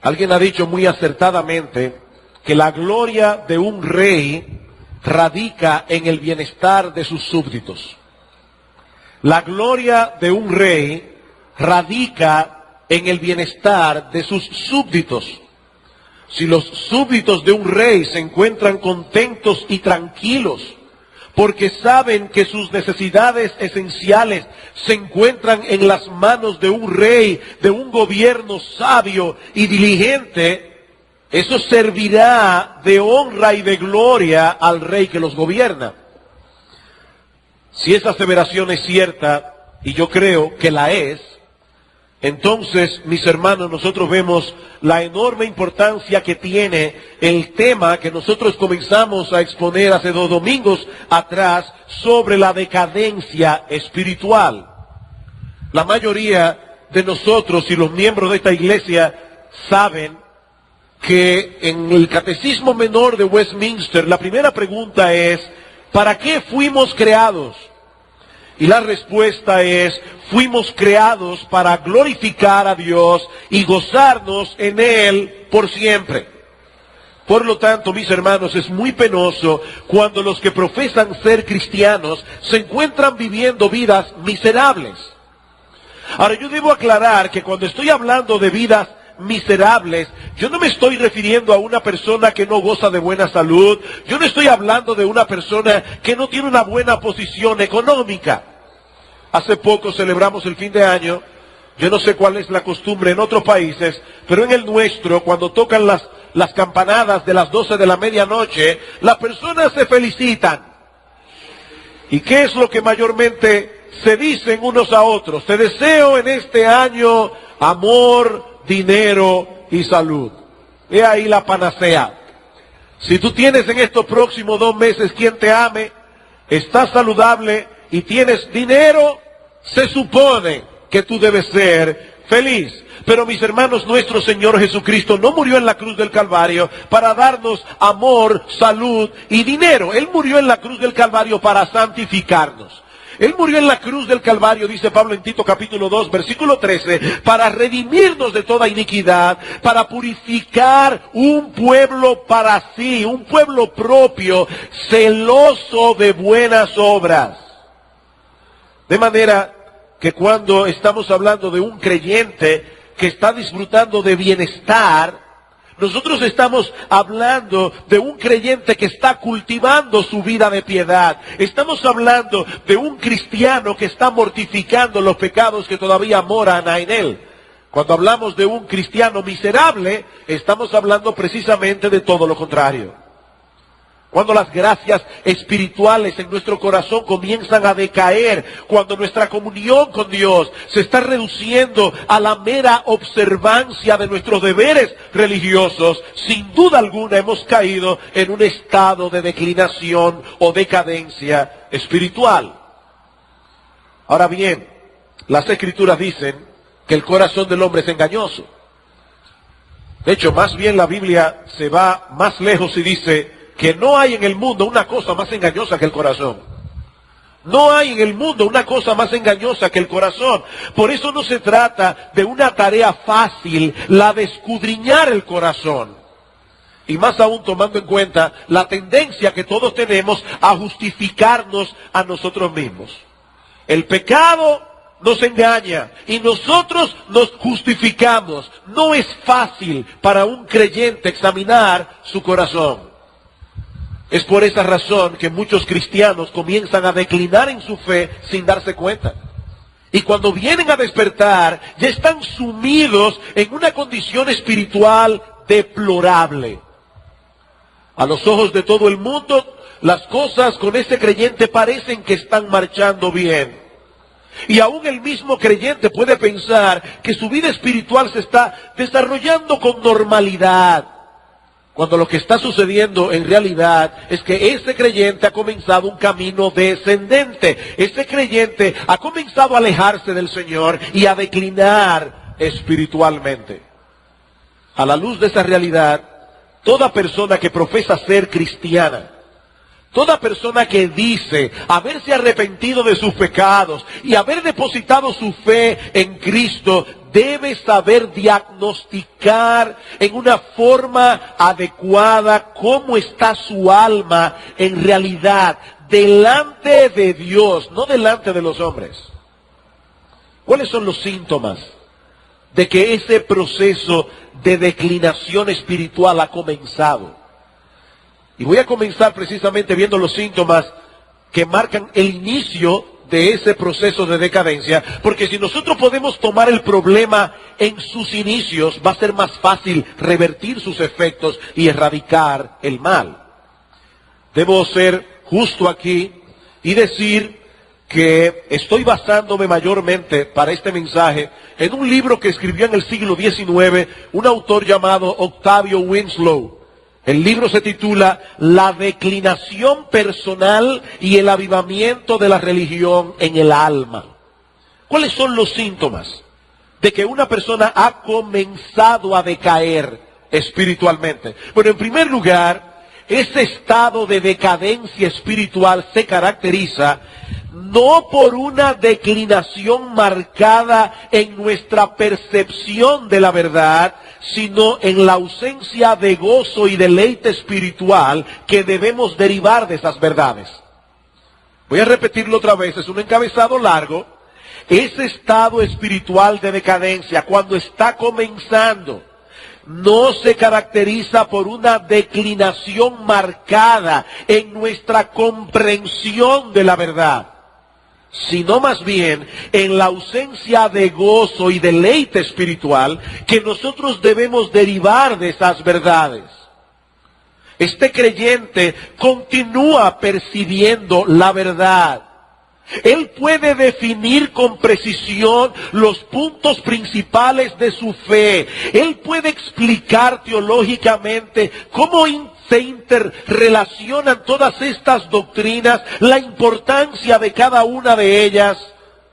Alguien ha dicho muy acertadamente que la gloria de un rey radica en el bienestar de sus súbditos. La gloria de un rey radica en el bienestar de sus súbditos. Si los súbditos de un rey se encuentran contentos y tranquilos, porque saben que sus necesidades esenciales se encuentran en las manos de un rey, de un gobierno sabio y diligente, eso servirá de honra y de gloria al rey que los gobierna. Si esa aseveración es cierta, y yo creo que la es, entonces, mis hermanos, nosotros vemos la enorme importancia que tiene el tema que nosotros comenzamos a exponer hace 2 domingos atrás sobre la decadencia espiritual. La mayoría de nosotros y los miembros de esta iglesia saben que en el Catecismo Menor de Westminster la primera pregunta es, ¿para qué fuimos creados? Y la respuesta es, fuimos creados para glorificar a Dios y gozarnos en Él por siempre. Por lo tanto, mis hermanos, es muy penoso cuando los que profesan ser cristianos se encuentran viviendo vidas miserables. Ahora, yo debo aclarar que cuando estoy hablando de vidas miserables, yo no me estoy refiriendo a una persona que no goza de buena salud, yo no estoy hablando de una persona que no tiene una buena posición económica. Hace poco celebramos el fin de año, yo no sé cuál es la costumbre en otros países, pero en el nuestro, cuando tocan las campanadas de las 12 de la medianoche, las personas se felicitan. ¿Y qué es lo que mayormente se dicen unos a otros? Te deseo en este año amor, dinero y salud. He ahí la panacea. Si tú tienes en estos próximos 2 meses quien te ame, estás saludable y tienes dinero, se supone que tú debes ser feliz. Pero mis hermanos, nuestro Señor Jesucristo no murió en la cruz del Calvario para darnos amor, salud y dinero. Él murió en la cruz del Calvario para santificarnos. Él murió en la cruz del Calvario, dice Pablo en Tito capítulo 2, versículo 13, para redimirnos de toda iniquidad, para purificar un pueblo para sí, un pueblo propio, celoso de buenas obras. De manera que cuando estamos hablando de un creyente que está disfrutando de bienestar, nosotros estamos hablando de un creyente que está cultivando su vida de piedad. Estamos hablando de un cristiano que está mortificando los pecados que todavía moran en él. Cuando hablamos de un cristiano miserable, estamos hablando precisamente de todo lo contrario. Cuando las gracias espirituales en nuestro corazón comienzan a decaer, cuando nuestra comunión con Dios se está reduciendo a la mera observancia de nuestros deberes religiosos, sin duda alguna hemos caído en un estado de declinación o decadencia espiritual. Ahora bien, las Escrituras dicen que el corazón del hombre es engañoso. De hecho, más bien la Biblia se va más lejos y dice que no hay en el mundo una cosa más engañosa que el corazón. No hay en el mundo una cosa más engañosa que el corazón. Por eso no se trata de una tarea fácil, la de escudriñar el corazón. Y más aún tomando en cuenta la tendencia que todos tenemos a justificarnos a nosotros mismos. El pecado nos engaña y nosotros nos justificamos. No es fácil para un creyente examinar su corazón. Es por esa razón que muchos cristianos comienzan a declinar en su fe sin darse cuenta. Y cuando vienen a despertar, ya están sumidos en una condición espiritual deplorable. A los ojos de todo el mundo, las cosas con este creyente parecen que están marchando bien. Y aún el mismo creyente puede pensar que su vida espiritual se está desarrollando con normalidad, cuando lo que está sucediendo en realidad es que ese creyente ha comenzado un camino descendente. Ese creyente ha comenzado a alejarse del Señor y a declinar espiritualmente. A la luz de esa realidad, toda persona que profesa ser cristiana, toda persona que dice haberse arrepentido de sus pecados y haber depositado su fe en Cristo, debe saber diagnosticar en una forma adecuada cómo está su alma en realidad delante de Dios, no delante de los hombres. ¿Cuáles son los síntomas de que ese proceso de declinación espiritual ha comenzado? Y voy a comenzar precisamente viendo los síntomas que marcan el inicio de ese proceso de decadencia, porque si nosotros podemos tomar el problema en sus inicios, va a ser más fácil revertir sus efectos y erradicar el mal. Debo ser justo aquí y decir que estoy basándome mayormente para este mensaje en un libro que escribió en el siglo XIX un autor llamado Octavio Winslow. El libro se titula La declinación personal y el avivamiento de la religión en el alma. ¿Cuáles son los síntomas de que una persona ha comenzado a decaer espiritualmente? Bueno, en primer lugar, ese estado de decadencia espiritual se caracteriza no por una declinación marcada en nuestra percepción de la verdad, sino en la ausencia de gozo y deleite espiritual que debemos derivar de esas verdades. Voy a repetirlo otra vez, es un encabezado largo. Ese estado espiritual de decadencia, cuando está comenzando, no se caracteriza por una declinación marcada en nuestra comprensión de la verdad, sino más bien en la ausencia de gozo y deleite espiritual que nosotros debemos derivar de esas verdades. Este creyente continúa percibiendo la verdad. Él puede definir con precisión los puntos principales de su fe. Él puede explicar teológicamente cómo se interrelacionan todas estas doctrinas, la importancia de cada una de ellas,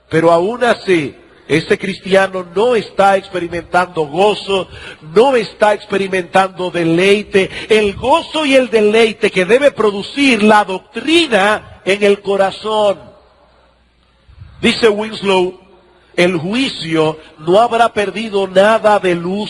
pero aún así, ese cristiano no está experimentando gozo, no está experimentando deleite, el gozo y el deleite que debe producir la doctrina en el corazón. Dice Winslow, el juicio no habrá perdido nada de luz,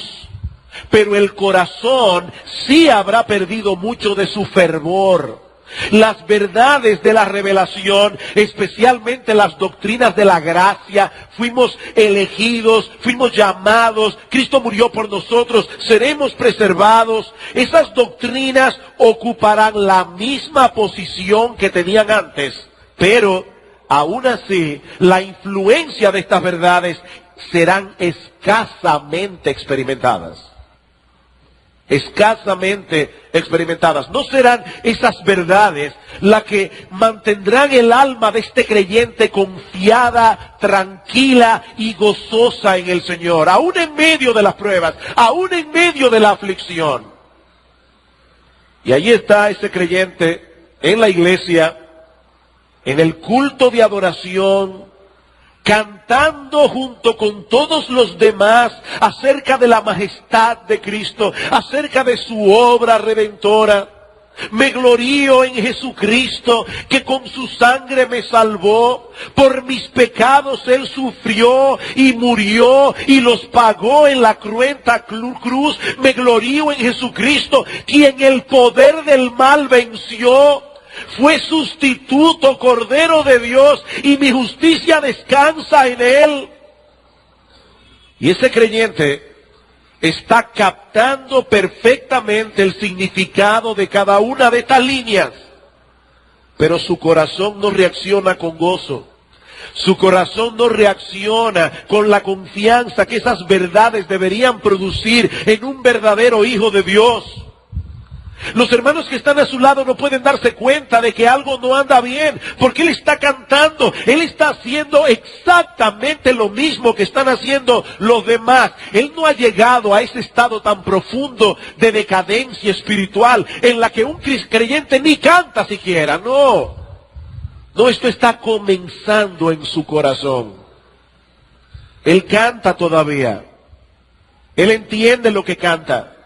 pero el corazón sí habrá perdido mucho de su fervor. Las verdades de la revelación, especialmente las doctrinas de la gracia, fuimos elegidos, fuimos llamados, Cristo murió por nosotros, seremos preservados. Esas doctrinas ocuparán la misma posición que tenían antes, pero aún así, la influencia de estas verdades serán escasamente experimentadas. Escasamente experimentadas. No serán esas verdades las que mantendrán el alma de este creyente confiada, tranquila y gozosa en el Señor, aún en medio de las pruebas, aún en medio de la aflicción. Y ahí está ese creyente en la iglesia, en el culto de adoración, cantando junto con todos los demás acerca de la majestad de Cristo, acerca de su obra redentora. Me glorío en Jesucristo, que con su sangre me salvó. Por mis pecados Él sufrió y murió y los pagó en la cruenta cruz. Me glorío en Jesucristo, quien el poder del mal venció. Fue sustituto, Cordero de Dios, y mi justicia descansa en Él. Y ese creyente está captando perfectamente el significado de cada una de estas líneas, pero su corazón no reacciona con gozo. Su corazón no reacciona con la confianza que esas verdades deberían producir en un verdadero hijo de Dios. Los hermanos que están a su lado no pueden darse cuenta de que algo no anda bien, porque él está cantando, él está haciendo exactamente lo mismo que están haciendo los demás. Él no ha llegado a ese estado tan profundo de decadencia espiritual en la que un creyente ni canta siquiera, no. No, esto está comenzando en su corazón. Él canta todavía. Él entiende lo que canta,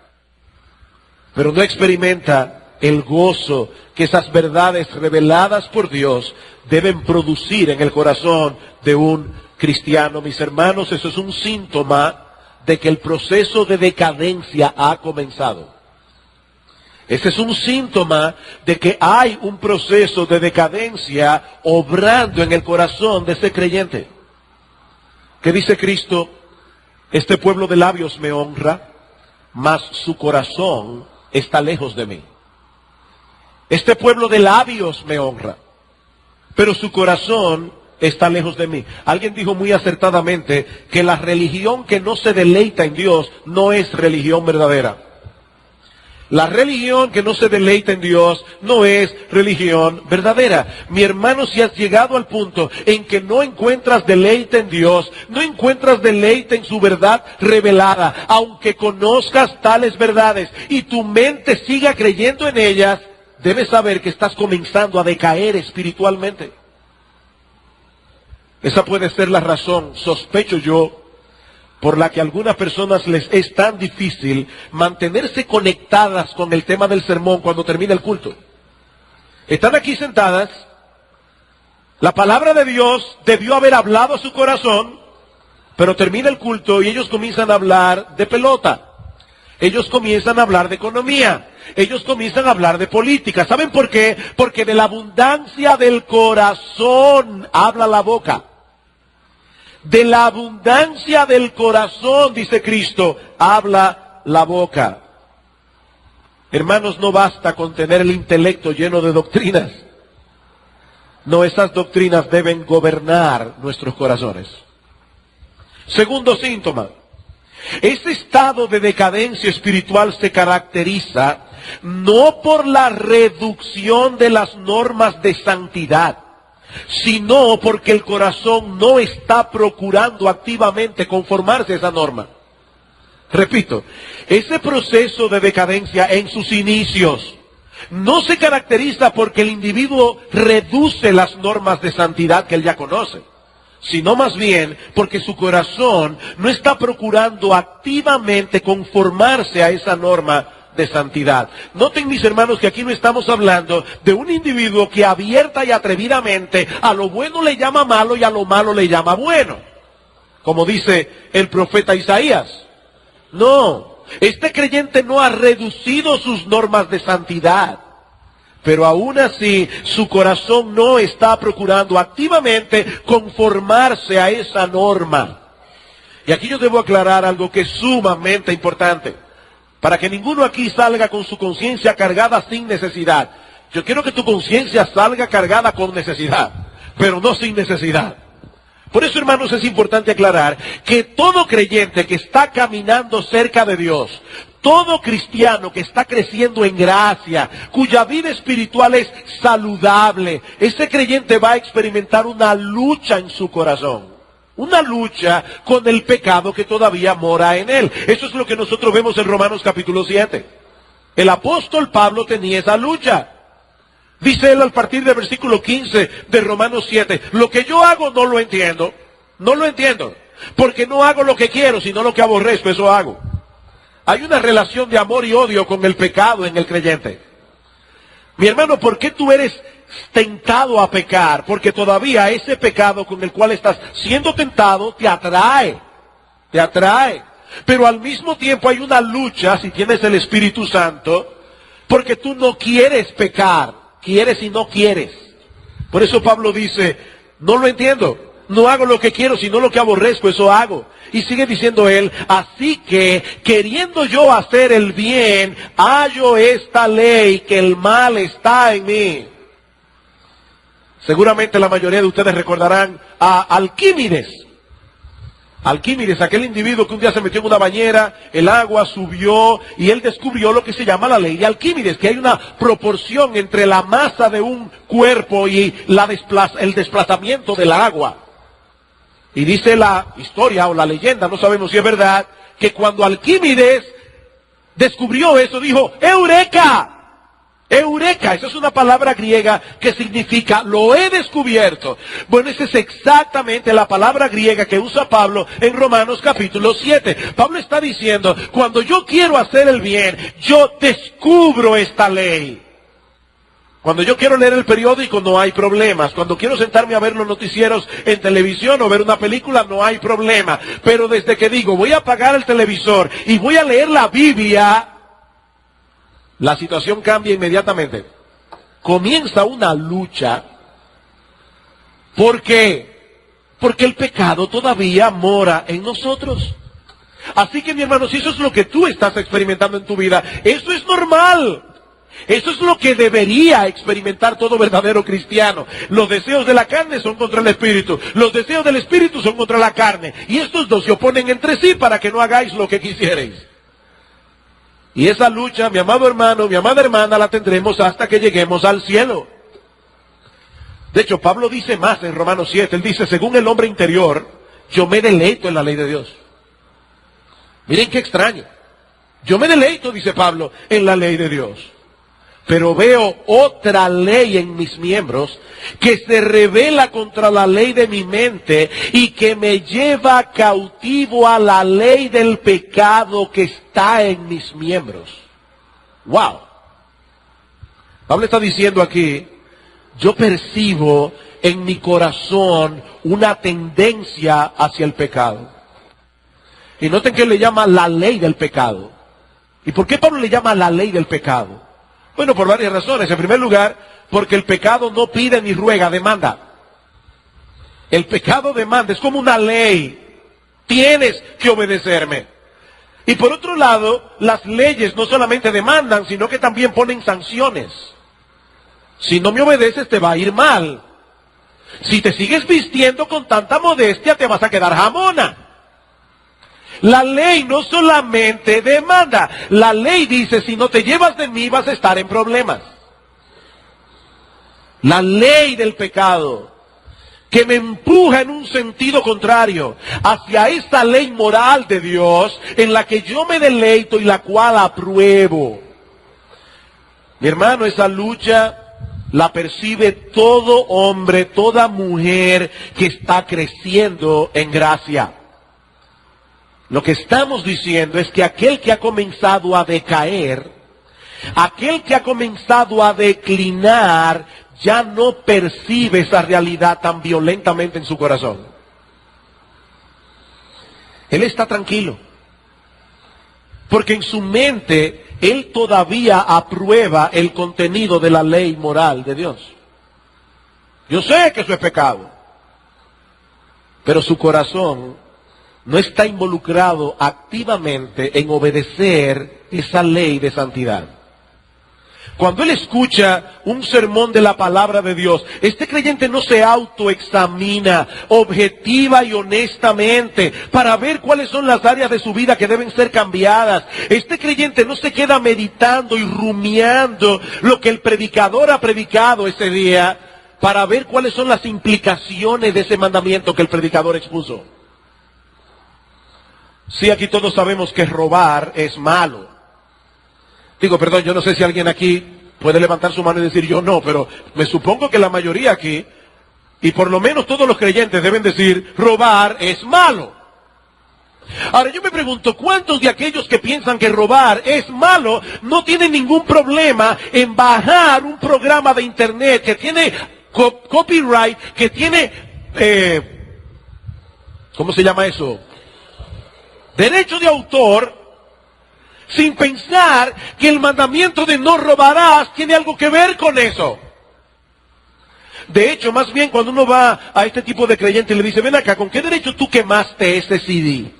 pero no experimenta el gozo que esas verdades reveladas por Dios deben producir en el corazón de un cristiano. Mis hermanos, eso es un síntoma de que el proceso de decadencia ha comenzado. Ese es un síntoma de que hay un proceso de decadencia obrando en el corazón de ese creyente. ¿Qué dice Cristo? Este pueblo de labios me honra, mas su corazón está lejos de mí. Este pueblo de labios me honra, pero su corazón está lejos de mí. Alguien dijo muy acertadamente que la religión que no se deleita en Dios no es religión verdadera. La religión que no se deleita en Dios no es religión verdadera. Mi hermano, si has llegado al punto en que no encuentras deleite en Dios, no encuentras deleite en su verdad revelada, aunque conozcas tales verdades y tu mente siga creyendo en ellas, debes saber que estás comenzando a decaer espiritualmente. Esa puede ser la razón, sospecho yo, por la que a algunas personas les es tan difícil mantenerse conectadas con el tema del sermón cuando termina el culto. Están aquí sentadas, la palabra de Dios debió haber hablado a su corazón, pero termina el culto y ellos comienzan a hablar de pelota. Ellos comienzan a hablar de economía. Ellos comienzan a hablar de política. ¿Saben por qué? Porque de la abundancia del corazón habla la boca. De la abundancia del corazón, dice Cristo, habla la boca. Hermanos, no basta con tener el intelecto lleno de doctrinas. No, esas doctrinas deben gobernar nuestros corazones. Segundo síntoma. Este estado de decadencia espiritual se caracteriza no por la reducción de las normas de santidad, sino porque el corazón no está procurando activamente conformarse a esa norma. Repito, ese proceso de decadencia en sus inicios no se caracteriza porque el individuo reduce las normas de santidad que él ya conoce, sino más bien porque su corazón no está procurando activamente conformarse a esa norma de santidad. Noten, mis hermanos, que aquí no estamos hablando de un individuo que abierta y atrevidamente a lo bueno le llama malo y a lo malo le llama bueno, como dice el profeta Isaías. No, este creyente no ha reducido sus normas de santidad, pero aún así su corazón no está procurando activamente conformarse a esa norma. Y aquí yo debo aclarar algo que es sumamente importante, para que ninguno aquí salga con su conciencia cargada sin necesidad. Yo quiero que tu conciencia salga cargada con necesidad, pero no sin necesidad. Por eso, hermanos, es importante aclarar que todo creyente que está caminando cerca de Dios, todo cristiano que está creciendo en gracia, cuya vida espiritual es saludable, ese creyente va a experimentar una lucha en su corazón. Una lucha con el pecado que todavía mora en él. Eso es lo que nosotros vemos en Romanos capítulo 7. El apóstol Pablo tenía esa lucha. Dice él al partir del versículo 15 de Romanos 7, lo que yo hago no lo entiendo. No lo entiendo. Porque no hago lo que quiero, sino lo que aborrezco, eso hago. Hay una relación de amor y odio con el pecado en el creyente. Mi hermano, ¿por qué tú eres tentado a pecar? Porque todavía ese pecado con el cual estás siendo tentado te atrae. Te atrae. Pero al mismo tiempo hay una lucha, si tienes el Espíritu Santo, porque tú no quieres pecar. Quieres y no quieres. Por eso Pablo dice, no lo entiendo. No hago lo que quiero, sino lo que aborrezco, eso hago. Y sigue diciendo él, así que, queriendo yo hacer el bien, hallo esta ley, que el mal está en mí. Seguramente la mayoría de ustedes recordarán a Alquímedes. Alquímedes, aquel individuo que un día se metió en una bañera, el agua subió y él descubrió lo que se llama la ley de Alquímedes, que hay una proporción entre la masa de un cuerpo y el desplazamiento del agua. Y dice la historia o la leyenda, no sabemos si es verdad, que cuando Alquímedes descubrió eso, dijo, ¡Eureka! Eureka, esa es una palabra griega que significa lo he descubierto. Bueno, esa es exactamente la palabra griega que usa Pablo en Romanos capítulo 7. Pablo está diciendo, cuando yo quiero hacer el bien, yo descubro esta ley. Cuando yo quiero leer el periódico no hay problemas. Cuando quiero sentarme a ver los noticieros en televisión o ver una película no hay problema. Pero desde que digo voy a apagar el televisor y voy a leer la Biblia, la situación cambia inmediatamente. Comienza una lucha. ¿Por qué? Porque el pecado todavía mora en nosotros. Así que, mi hermano, si eso es lo que tú estás experimentando en tu vida, eso es normal. Eso es lo que debería experimentar todo verdadero cristiano. Los deseos de la carne son contra el espíritu. Los deseos del espíritu son contra la carne. Y estos dos se oponen entre sí para que no hagáis lo que quisierais. Y esa lucha, mi amado hermano, mi amada hermana, la tendremos hasta que lleguemos al cielo. De hecho, Pablo dice más en Romanos 7. Él dice, según el hombre interior, yo me deleito en la ley de Dios. Miren qué extraño. Yo me deleito, dice Pablo, en la ley de Dios. Pero veo otra ley en mis miembros que se revela contra la ley de mi mente y que me lleva cautivo a la ley del pecado que está en mis miembros. ¡Wow! Pablo está diciendo aquí, yo percibo en mi corazón una tendencia hacia el pecado. Y noten que él le llama la ley del pecado. ¿Y por qué Pablo le llama la ley del pecado? Bueno, por varias razones. En primer lugar, porque el pecado no pide ni ruega, demanda. El pecado demanda, es como una ley. Tienes que obedecerme. Y por otro lado, las leyes no solamente demandan, sino que también ponen sanciones. Si no me obedeces, te va a ir mal. Si te sigues vistiendo con tanta modestia, te vas a quedar jamona. La ley no solamente demanda, la ley dice, si no te llevas de mí vas a estar en problemas. La ley del pecado, que me empuja en un sentido contrario, hacia esa ley moral de Dios, en la que yo me deleito y la cual apruebo. Mi hermano, esa lucha la percibe todo hombre, toda mujer que está creciendo en gracia. Lo que estamos diciendo es que aquel que ha comenzado a decaer, aquel que ha comenzado a declinar, ya no percibe esa realidad tan violentamente en su corazón. Él está tranquilo, porque en su mente él todavía aprueba el contenido de la ley moral de Dios. Yo sé que eso es pecado, pero su corazón no está involucrado activamente en obedecer esa ley de santidad. Cuando él escucha un sermón de la palabra de Dios, este creyente no se autoexamina objetiva y honestamente para ver cuáles son las áreas de su vida que deben ser cambiadas. Este creyente no se queda meditando y rumiando lo que el predicador ha predicado ese día para ver cuáles son las implicaciones de ese mandamiento que el predicador expuso. Sí, aquí todos sabemos que robar es malo. Digo, perdón, yo no sé si alguien aquí puede levantar su mano y decir yo no, pero me supongo que la mayoría aquí, y por lo menos todos los creyentes deben decir, robar es malo. Ahora yo me pregunto, ¿cuántos de aquellos que piensan que robar es malo no tienen ningún problema en bajar un programa de internet que tiene copyright, que tiene, ¿cómo se llama eso? Derecho de autor, sin pensar que el mandamiento de no robarás tiene algo que ver con eso? De hecho, más bien cuando uno va a este tipo de creyente y le dice, ven acá, ¿con qué derecho tú quemaste ese CD?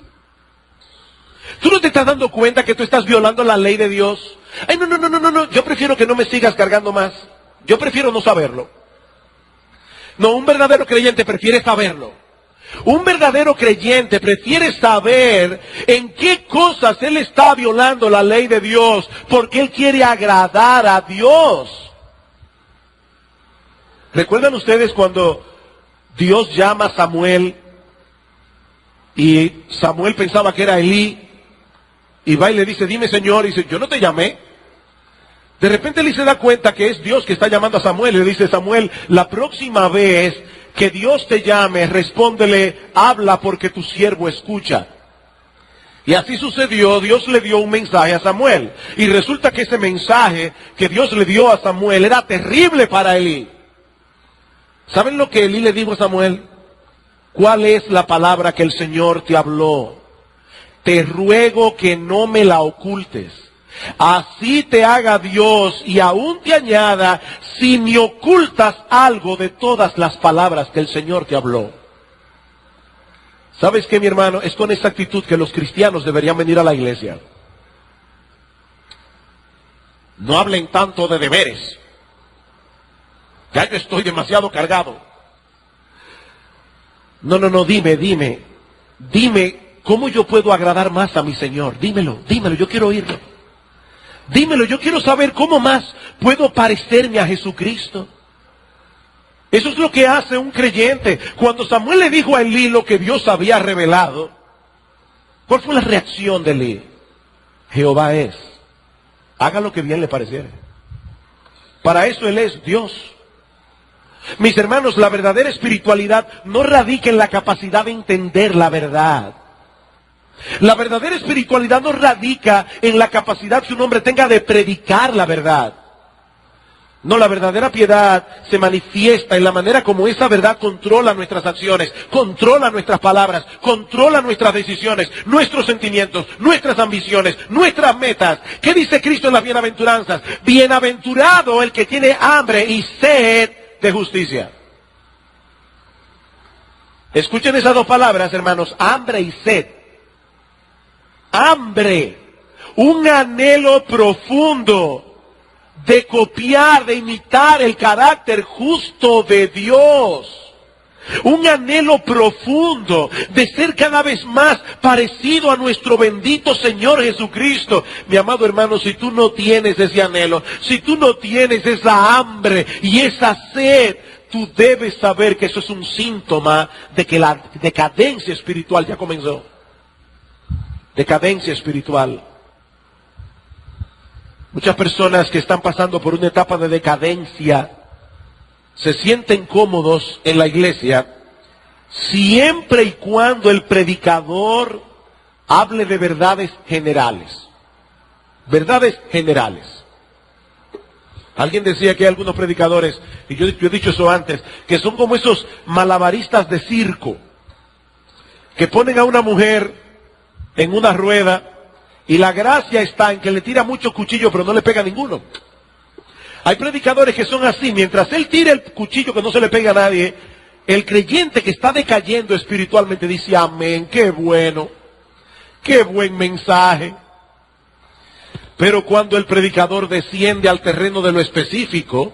¿Tú no te estás dando cuenta que tú estás violando la ley de Dios? Ay, no, yo prefiero que no me sigas cargando más. Yo prefiero no saberlo. No, un verdadero creyente prefiere saberlo. Un verdadero creyente prefiere saber en qué cosas él está violando la ley de Dios, porque él quiere agradar a Dios. ¿Recuerdan ustedes cuando Dios llama a Samuel y Samuel pensaba que era Elí? Y va y le dice, dime Señor, y dice, yo no te llamé. De repente Elí se da cuenta que es Dios que está llamando a Samuel y le dice, Samuel, la próxima vez que Dios te llame, respóndele, habla porque tu siervo escucha. Y así sucedió, Dios le dio un mensaje a Samuel. Y resulta que ese mensaje que Dios le dio a Samuel era terrible para Elí. ¿Saben lo que Elí le dijo a Samuel? ¿Cuál es la palabra que el Señor te habló? Te ruego que no me la ocultes. Así te haga Dios y aún te añada si me ocultas algo de todas las palabras que el Señor te habló. ¿Sabes qué, mi hermano? Es con esa actitud que los cristianos deberían venir a la iglesia. No hablen tanto de deberes. Ya yo estoy demasiado cargado. No, dime, ¿cómo yo puedo agradar más a mi Señor? Dímelo, yo quiero oírlo. Dímelo, yo quiero saber cómo más puedo parecerme a Jesucristo. Eso es lo que hace un creyente. Cuando Samuel le dijo a Elí lo que Dios había revelado, ¿cuál fue la reacción de Elí? Jehová es. Haga lo que bien le pareciera. Para eso Él es Dios. Mis hermanos, la verdadera espiritualidad no radica en la capacidad de entender la verdad. La verdadera espiritualidad no radica en la capacidad que un hombre tenga de predicar la verdad. No, la verdadera piedad se manifiesta en la manera como esa verdad controla nuestras acciones, controla nuestras palabras, controla nuestras decisiones, nuestros sentimientos, nuestras ambiciones, nuestras metas. ¿Qué dice Cristo en las bienaventuranzas? Bienaventurado el que tiene hambre y sed de justicia. Escuchen esas dos palabras, hermanos, hambre y sed. Hambre, un anhelo profundo de copiar, de imitar el carácter justo de Dios. Un anhelo profundo de ser cada vez más parecido a nuestro bendito Señor Jesucristo. Mi amado hermano, si tú no tienes ese anhelo, si tú no tienes esa hambre y esa sed, tú debes saber que eso es un síntoma de que la decadencia espiritual ya comenzó. Decadencia espiritual. Muchas personas que están pasando por una etapa de decadencia se sienten cómodos en la iglesia siempre y cuando el predicador hable de verdades generales. Verdades generales. Alguien decía que hay algunos predicadores, y yo he dicho eso antes, que son como esos malabaristas de circo, que ponen a una mujer en una rueda, y la gracia está en que le tira muchos cuchillos, pero no le pega ninguno. Hay predicadores que son así, mientras él tira el cuchillo que no se le pega a nadie, el creyente que está decayendo espiritualmente dice, amén, qué bueno, qué buen mensaje. Pero cuando el predicador desciende al terreno de lo específico,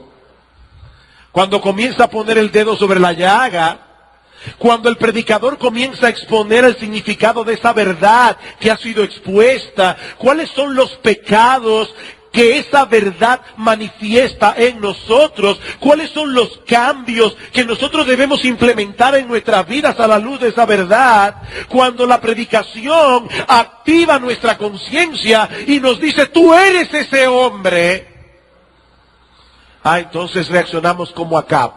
cuando comienza a poner el dedo sobre la llaga, cuando el predicador comienza a exponer el significado de esa verdad que ha sido expuesta, cuáles son los pecados que esa verdad manifiesta en nosotros, cuáles son los cambios que nosotros debemos implementar en nuestras vidas a la luz de esa verdad, cuando la predicación activa nuestra conciencia y nos dice, tú eres ese hombre, entonces reaccionamos como Acab.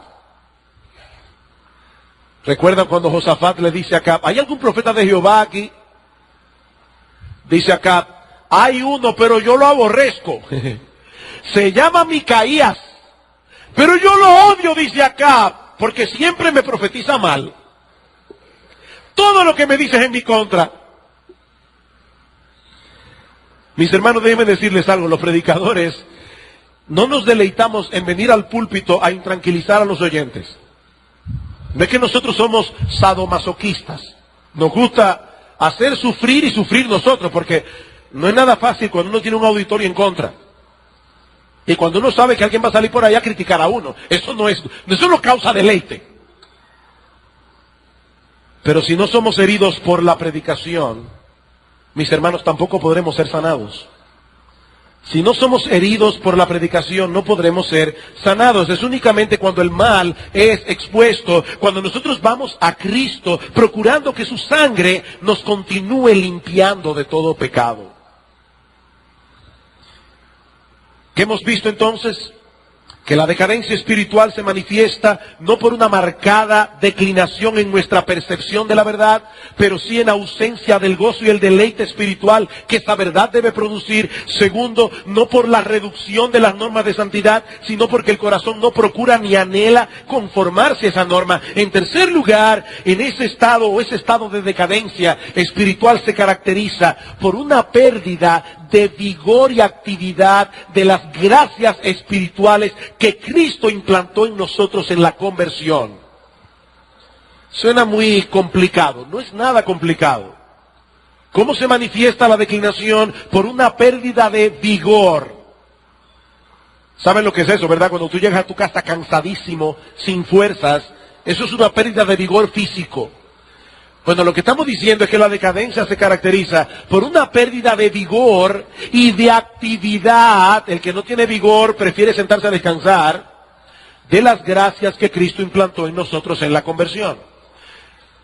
¿Recuerdan cuando Josafat le dice a Acab, ¿hay algún profeta de Jehová aquí? Dice Acab, hay uno, pero yo lo aborrezco. Se llama Micaías, pero yo lo odio, dice Acab, porque siempre me profetiza mal. Todo lo que me dice es en mi contra. Mis hermanos, déjenme decirles algo, los predicadores no nos deleitamos en venir al púlpito a intranquilizar a los oyentes. No es que nosotros somos sadomasoquistas. Nos gusta hacer sufrir y sufrir nosotros, porque no es nada fácil cuando uno tiene un auditorio en contra. Y cuando uno sabe que alguien va a salir por ahí a criticar a uno. Eso no causa deleite. Pero si no somos heridos por la predicación, mis hermanos, tampoco podremos ser sanados. Si no somos heridos por la predicación, no podremos ser sanados. Es únicamente cuando el mal es expuesto, cuando nosotros vamos a Cristo, procurando que su sangre nos continúe limpiando de todo pecado. ¿Qué hemos visto entonces? Que la decadencia espiritual se manifiesta no por una marcada declinación en nuestra percepción de la verdad, pero sí en ausencia del gozo y el deleite espiritual que esa verdad debe producir. Segundo, no por la reducción de las normas de santidad, sino porque el corazón no procura ni anhela conformarse a esa norma. En tercer lugar, en ese estado de decadencia espiritual se caracteriza por una pérdida de vigor y actividad de las gracias espirituales que Cristo implantó en nosotros en la conversión. Suena muy complicado, no es nada complicado. ¿Cómo se manifiesta la declinación? Por una pérdida de vigor. ¿Saben lo que es eso, verdad? Cuando tú llegas a tu casa cansadísimo, sin fuerzas, eso es una pérdida de vigor físico. Bueno, lo que estamos diciendo es que la decadencia se caracteriza por una pérdida de vigor y de actividad. El que no tiene vigor prefiere sentarse a descansar de las gracias que Cristo implantó en nosotros en la conversión.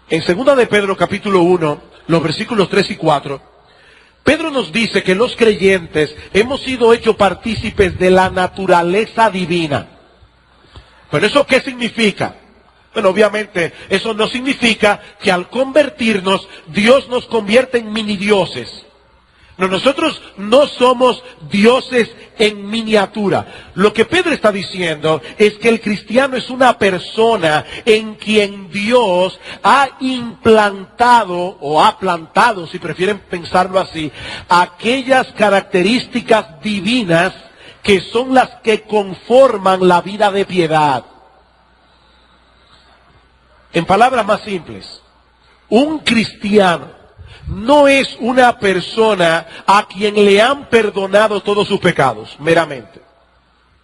En 2 de Pedro capítulo 1, los versículos 3 y 4, Pedro nos dice que los creyentes hemos sido hechos partícipes de la naturaleza divina. ¿Pero eso qué significa? Bueno, obviamente, eso no significa que al convertirnos, Dios nos convierte en mini dioses. No, nosotros no somos dioses en miniatura. Lo que Pedro está diciendo es que el cristiano es una persona en quien Dios ha implantado, o ha plantado, si prefieren pensarlo así, aquellas características divinas que son las que conforman la vida de piedad. En palabras más simples, un cristiano no es una persona a quien le han perdonado todos sus pecados, meramente.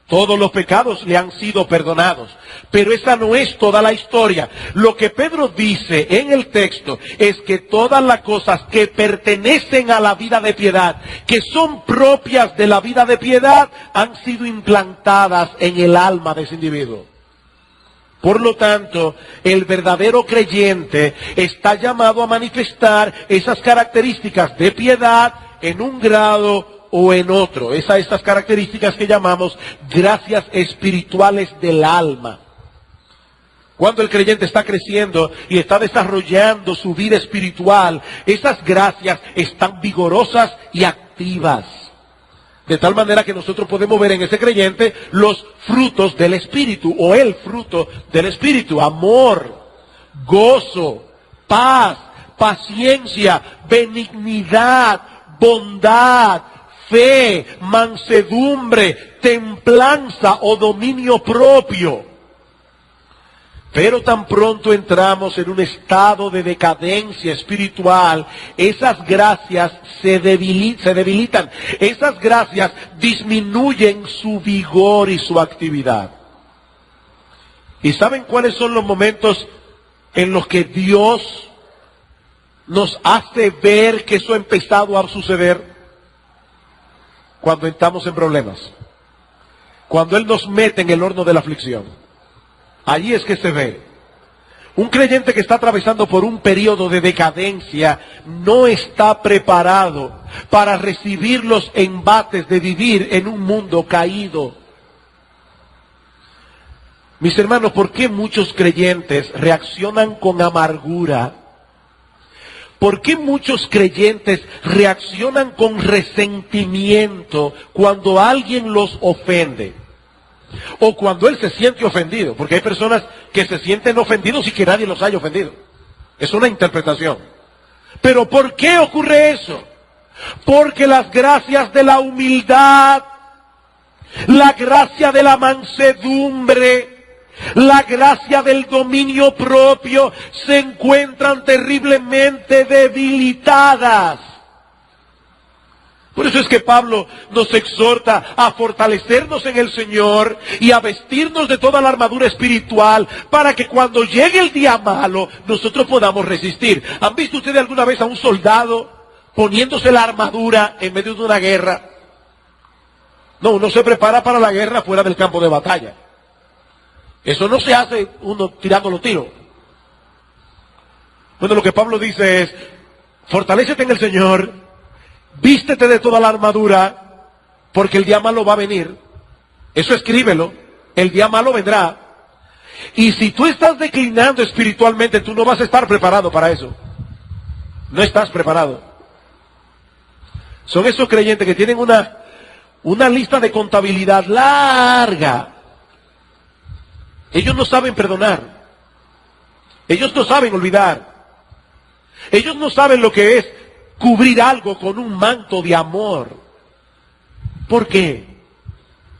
Todos los pecados le han sido perdonados, pero esa no es toda la historia. Lo que Pedro dice en el texto es que todas las cosas que pertenecen a la vida de piedad, que son propias de la vida de piedad, han sido implantadas en el alma de ese individuo. Por lo tanto, el verdadero creyente está llamado a manifestar esas características de piedad en un grado o en otro. Estas características que llamamos gracias espirituales del alma. Cuando el creyente está creciendo y está desarrollando su vida espiritual, esas gracias están vigorosas y activas. De tal manera que nosotros podemos ver en ese creyente los frutos del Espíritu, o el fruto del Espíritu: amor, gozo, paz, paciencia, benignidad, bondad, fe, mansedumbre, templanza o dominio propio. Pero tan pronto entramos en un estado de decadencia espiritual, esas gracias se debilitan. Esas gracias disminuyen su vigor y su actividad. ¿Y saben cuáles son los momentos en los que Dios nos hace ver que eso ha empezado a suceder? Cuando estamos en problemas. Cuando Él nos mete en el horno de la aflicción. Allí es que se ve. Un creyente que está atravesando por un periodo de decadencia no está preparado para recibir los embates de vivir en un mundo caído. Mis hermanos, ¿por qué muchos creyentes reaccionan con amargura? ¿Por qué muchos creyentes reaccionan con resentimiento cuando alguien los ofende? O cuando él se siente ofendido, porque hay personas que se sienten ofendidos y que nadie los haya ofendido. Es una interpretación. Pero ¿por qué ocurre eso? Porque las gracias de la humildad, la gracia de la mansedumbre, la gracia del dominio propio se encuentran terriblemente debilitadas. Por eso es que Pablo nos exhorta a fortalecernos en el Señor y a vestirnos de toda la armadura espiritual para que cuando llegue el día malo nosotros podamos resistir. ¿Han visto ustedes alguna vez a un soldado poniéndose la armadura en medio de una guerra? No, uno se prepara para la guerra fuera del campo de batalla. Eso no se hace uno tirando los tiros. Bueno, lo que Pablo dice es, fortalécete en el Señor, vístete de toda la armadura, porque el día malo va a venir. Eso escríbelo, el día malo vendrá. Y si tú estás declinando espiritualmente, tú no vas a estar preparado para eso. No estás preparado. Son esos creyentes que tienen una lista de contabilidad larga. Ellos no saben perdonar. Ellos no saben olvidar. Ellos no saben lo que es cubrir algo con un manto de amor. ¿Por qué?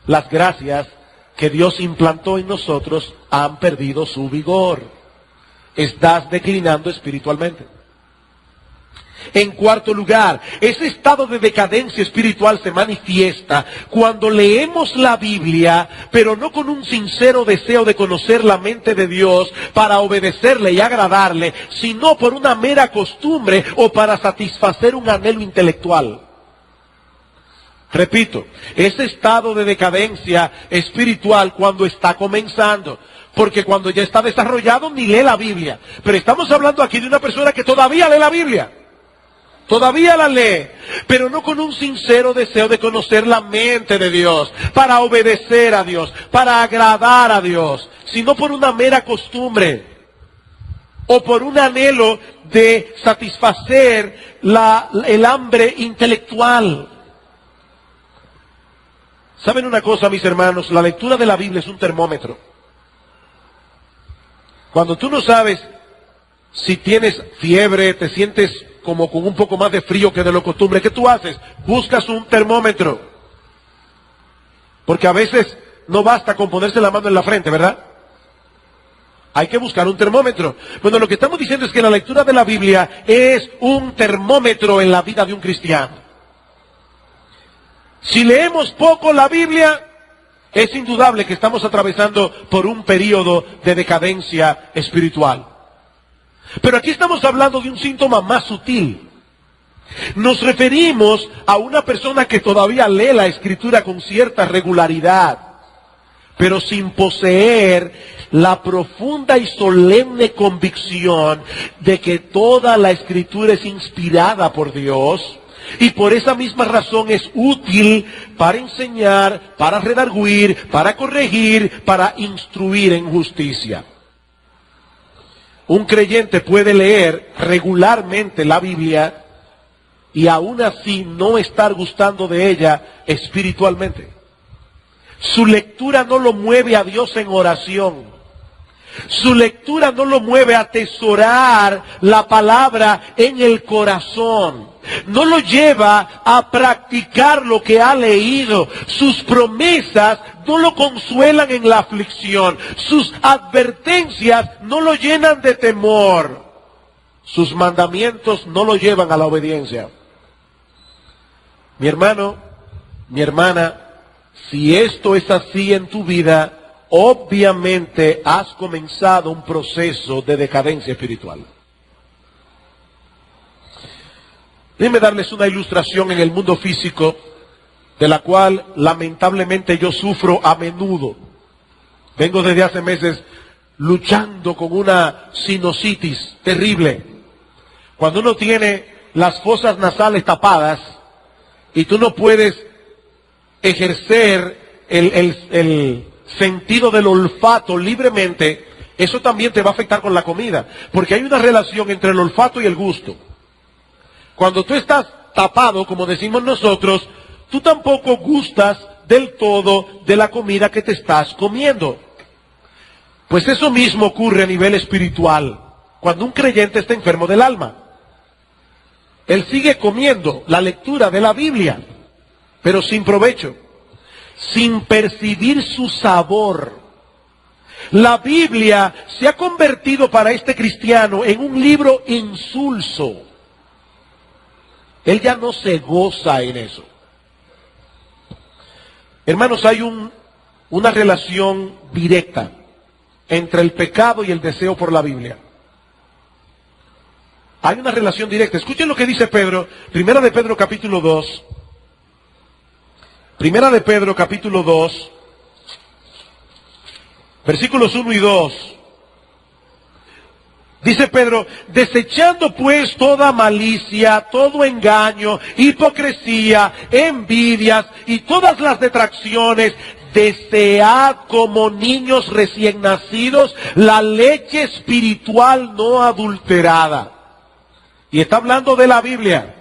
Las gracias que Dios implantó en nosotros han perdido su vigor. Estás declinando espiritualmente. En cuarto lugar, ese estado de decadencia espiritual se manifiesta cuando leemos la Biblia, pero no con un sincero deseo de conocer la mente de Dios para obedecerle y agradarle, sino por una mera costumbre o para satisfacer un anhelo intelectual. Repito, ese estado de decadencia espiritual cuando está comenzando, porque cuando ya está desarrollado ni lee la Biblia. Pero estamos hablando aquí de una persona que todavía lee la Biblia. Todavía la lee, pero no con un sincero deseo de conocer la mente de Dios, para obedecer a Dios, para agradar a Dios, sino por una mera costumbre, o por un anhelo de satisfacer el hambre intelectual. ¿Saben una cosa, mis hermanos? La lectura de la Biblia es un termómetro. Cuando tú no sabes si tienes fiebre, te sientes como con un poco más de frío que de lo costumbre, ¿qué tú haces? Buscas un termómetro. Porque a veces no basta con ponerse la mano en la frente, ¿verdad? Hay que buscar un termómetro. Bueno, lo que estamos diciendo es que la lectura de la Biblia es un termómetro en la vida de un cristiano. Si leemos poco la Biblia, es indudable que estamos atravesando por un periodo de decadencia espiritual. Pero aquí estamos hablando de un síntoma más sutil. Nos referimos a una persona que todavía lee la Escritura con cierta regularidad, pero sin poseer la profunda y solemne convicción de que toda la Escritura es inspirada por Dios, y por esa misma razón es útil para enseñar, para redarguir, para corregir, para instruir en justicia. Un creyente puede leer regularmente la Biblia y aún así no estar gustando de ella espiritualmente. Su lectura no lo mueve a Dios en oración. Su lectura no lo mueve a atesorar la palabra en el corazón. No lo lleva a practicar lo que ha leído. Sus promesas no lo consuelan en la aflicción. Sus advertencias no lo llenan de temor. Sus mandamientos no lo llevan a la obediencia. Mi hermano, mi hermana, si esto es así en tu vida, obviamente has comenzado un proceso de decadencia espiritual. Déjenme darles una ilustración en el mundo físico, de la cual lamentablemente yo sufro a menudo. Vengo desde hace meses luchando con una sinusitis terrible. Cuando uno tiene las fosas nasales tapadas y tú no puedes ejercer el sentido del olfato libremente, eso también te va a afectar con la comida, porque hay una relación entre el olfato y el gusto. Cuando tú estás tapado, como decimos nosotros, tú tampoco gustas del todo de la comida que te estás comiendo. Pues eso mismo ocurre a nivel espiritual, cuando un creyente está enfermo del alma. Él sigue comiendo la lectura de la Biblia, pero sin provecho, sin percibir su sabor. La Biblia se ha convertido para este cristiano en un libro insulso. Él ya no se goza en eso. Hermanos, hay una relación directa entre el pecado y el deseo por la Biblia. Hay una relación directa. Escuchen lo que dice Pedro, Primera de Pedro capítulo 2. Primera de Pedro capítulo 2, versículos 1 y 2. Dice Pedro, desechando pues toda malicia, todo engaño, hipocresía, envidias y todas las detracciones, desead como niños recién nacidos la leche espiritual no adulterada. Y está hablando de la Biblia.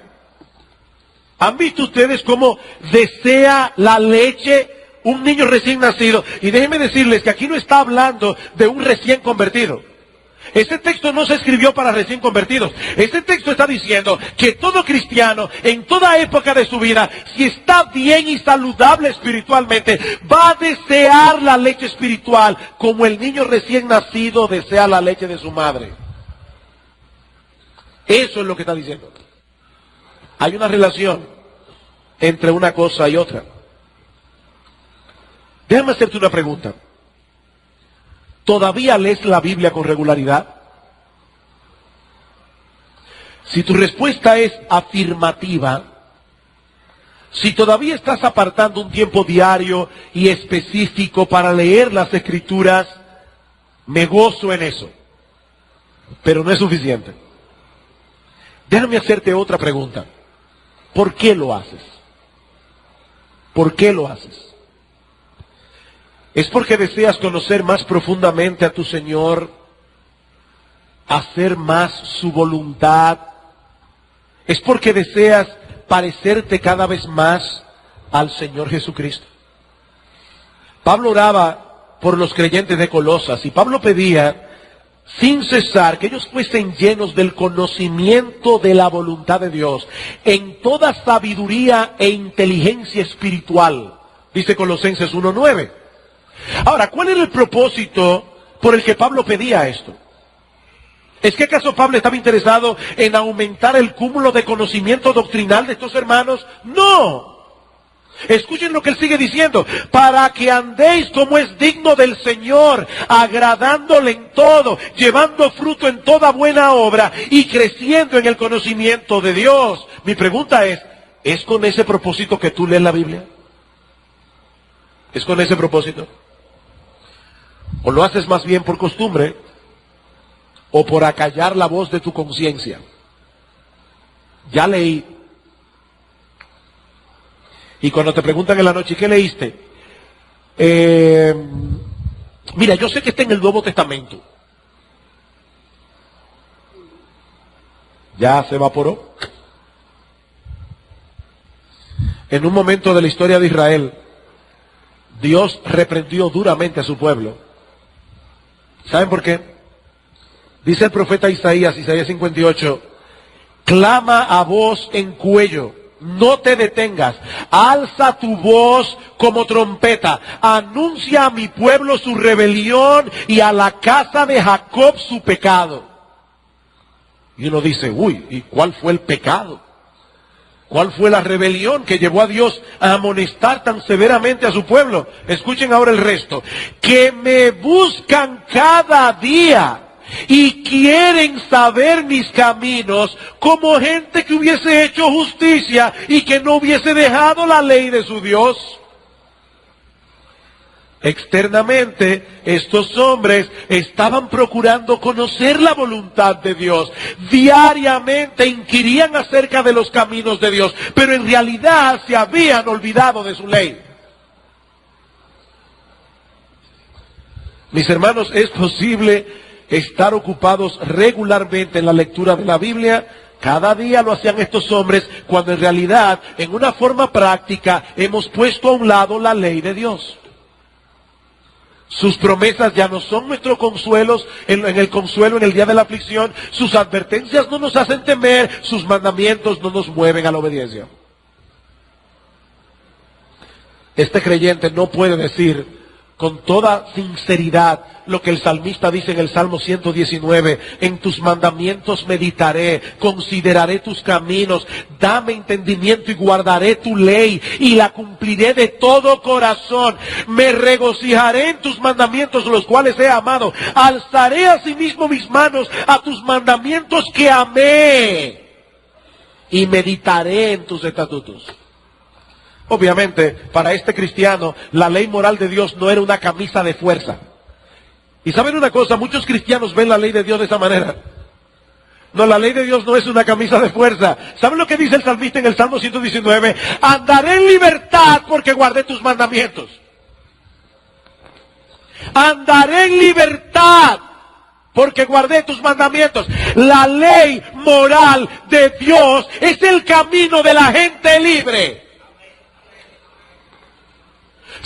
¿Han visto ustedes cómo desea la leche un niño recién nacido? Y déjenme decirles que aquí no está hablando de un recién convertido. Este texto no se escribió para recién convertidos. Este texto está diciendo que todo cristiano, en toda época de su vida, si está bien y saludable espiritualmente, va a desear la leche espiritual como el niño recién nacido desea la leche de su madre. Eso es lo que está diciendo. Hay una relación entre una cosa y otra. Déjame hacerte una pregunta. ¿Todavía lees la Biblia con regularidad? Si tu respuesta es afirmativa, si todavía estás apartando un tiempo diario y específico para leer las Escrituras, me gozo en eso. Pero no es suficiente. Déjame hacerte otra pregunta. ¿Por qué lo haces? ¿Por qué lo haces? ¿Es porque deseas conocer más profundamente a tu Señor? ¿Hacer más su voluntad? ¿Es porque deseas parecerte cada vez más al Señor Jesucristo? Pablo oraba por los creyentes de Colosas y Pablo pedía sin cesar que ellos fuesen llenos del conocimiento de la voluntad de Dios en toda sabiduría e inteligencia espiritual. Dice Colosenses 1:9. Ahora, ¿cuál era el propósito por el que Pablo pedía esto? ¿Es que acaso Pablo estaba interesado en aumentar el cúmulo de conocimiento doctrinal de estos hermanos? ¡No! Escuchen lo que él sigue diciendo. Para que andéis como es digno del Señor, agradándole en todo, llevando fruto en toda buena obra y creciendo en el conocimiento de Dios. Mi pregunta ¿es con ese propósito que tú lees la Biblia? ¿Es con ese propósito? ¿O lo haces más bien por costumbre? ¿O por acallar la voz de tu conciencia? Ya leí. Y cuando te preguntan en la noche, ¿qué leíste? Mira, yo sé que está en el Nuevo Testamento. Ya se evaporó. En un momento de la historia de Israel, Dios reprendió duramente a su pueblo. ¿Saben por qué? Dice el profeta Isaías 58, clama a voz en cuello, no te detengas, alza tu voz como trompeta, anuncia a mi pueblo su rebelión y a la casa de Jacob su pecado. Y uno dice, uy, ¿y cuál fue el pecado? ¿Cuál fue la rebelión que llevó a Dios a amonestar tan severamente a su pueblo? Escuchen ahora el resto. Que me buscan cada día y quieren saber mis caminos, como gente que hubiese hecho justicia y que no hubiese dejado la ley de su Dios. Externamente, estos hombres estaban procurando conocer la voluntad de Dios. Diariamente inquirían acerca de los caminos de Dios, pero en realidad se habían olvidado de su ley. Mis hermanos, es posible estar ocupados regularmente en la lectura de la Biblia. Cada día lo hacían estos hombres, cuando en realidad, en una forma práctica, hemos puesto a un lado la ley de Dios. Sus promesas ya no son nuestros consuelos, en el consuelo en el día de la aflicción. Sus advertencias no nos hacen temer, sus mandamientos no nos mueven a la obediencia. Este creyente no puede decir, con toda sinceridad lo que el salmista dice en el Salmo 119, en tus mandamientos meditaré, consideraré tus caminos, dame entendimiento y guardaré tu ley y la cumpliré de todo corazón, me regocijaré en tus mandamientos los cuales he amado, alzaré asimismo mis manos a tus mandamientos que amé y meditaré en tus estatutos. Obviamente, para este cristiano, la ley moral de Dios no era una camisa de fuerza. Y saben una cosa, muchos cristianos ven la ley de Dios de esa manera. No, la ley de Dios no es una camisa de fuerza. ¿Saben lo que dice el salmista en el Salmo 119? Andaré en libertad porque guardé tus mandamientos. Andaré en libertad porque guardé tus mandamientos. La ley moral de Dios es el camino de la gente libre.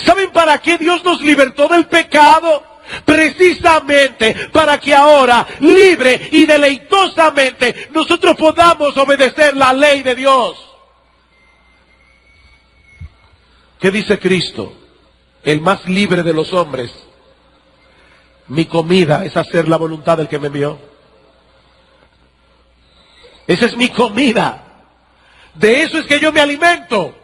¿Saben para qué Dios nos libertó del pecado? Precisamente para que ahora, libre y deleitosamente, nosotros podamos obedecer la ley de Dios. ¿Qué dice Cristo? El más libre de los hombres. Mi comida es hacer la voluntad del que me envió. Esa es mi comida. De eso es que yo me alimento.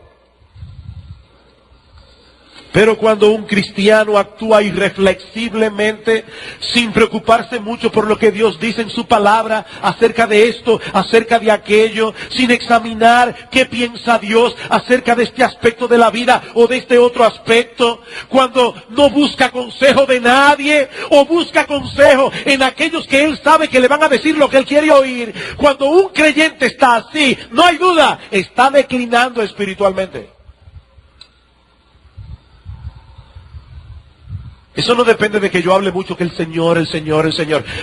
Pero cuando un cristiano actúa irreflexiblemente, sin preocuparse mucho por lo que Dios dice en su palabra, acerca de esto, acerca de aquello, sin examinar qué piensa Dios acerca de este aspecto de la vida o de este otro aspecto, cuando no busca consejo de nadie, o busca consejo en aquellos que él sabe que le van a decir lo que él quiere oír, cuando un creyente está así, no hay duda, está declinando espiritualmente. Eso no depende de que yo hable mucho que el Señor.